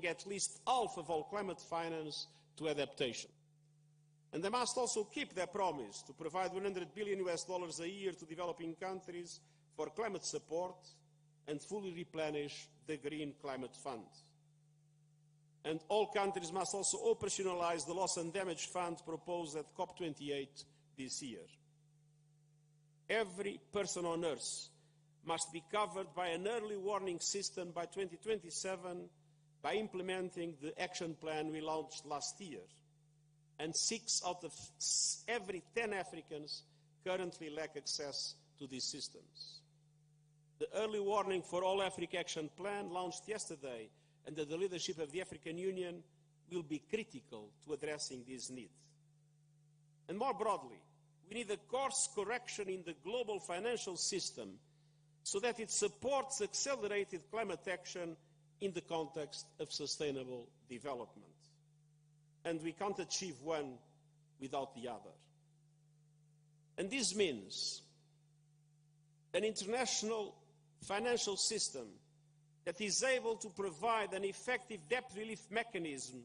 at least half of all climate finance to adaptation. And they must also keep their promise to provide $100 billion a year to developing countries for climate support and fully replenish the Green Climate Fund. And all countries must also operationalize the Loss and Damage Fund proposed at COP28 this year. Every person on Earth must be covered by an early warning system by 2027 by implementing the action plan we launched last year. And 6 out of every 10 Africans currently lack access to these systems. The Early Warning for All Africa Action Plan, launched yesterday under the leadership of the African Union, will be critical to addressing this need. And more broadly, we need a course correction in the global financial system so that it supports accelerated climate action in the context of sustainable development. And we can't achieve one without the other. And this means an international financial system that is able to provide an effective debt relief mechanism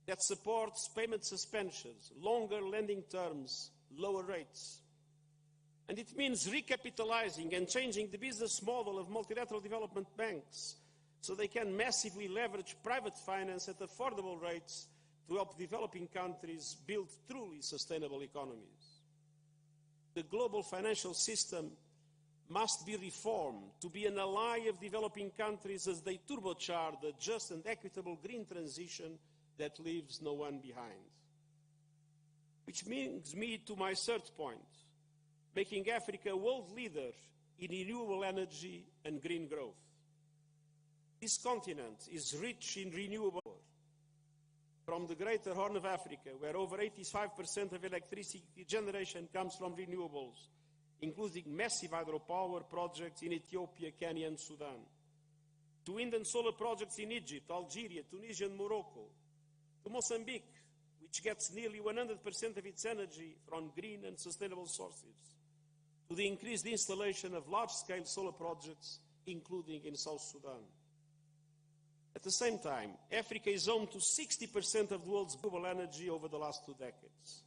that supports payment suspensions, longer lending terms, lower rates. And it means recapitalizing and changing the business model of multilateral development banks so they can massively leverage private finance at affordable rates to help developing countries build truly sustainable economies. The global financial system must be reformed to be an ally of developing countries as they turbocharge the just and equitable green transition that leaves no one behind. Which brings me to my third point, making Africa a world leader in renewable energy and green growth. This continent is rich in renewable power. From the greater Horn of Africa, where over 85% of electricity generation comes from renewables, including massive hydropower projects in Ethiopia, Kenya, and Sudan, to wind and solar projects in Egypt, Algeria, Tunisia, and Morocco, to Mozambique, which gets nearly 100% of its energy from green and sustainable sources, to the increased installation of large-scale solar projects, including in South Sudan. At the same time, Africa is home to 60% of the world's global energy over the last 2 decades.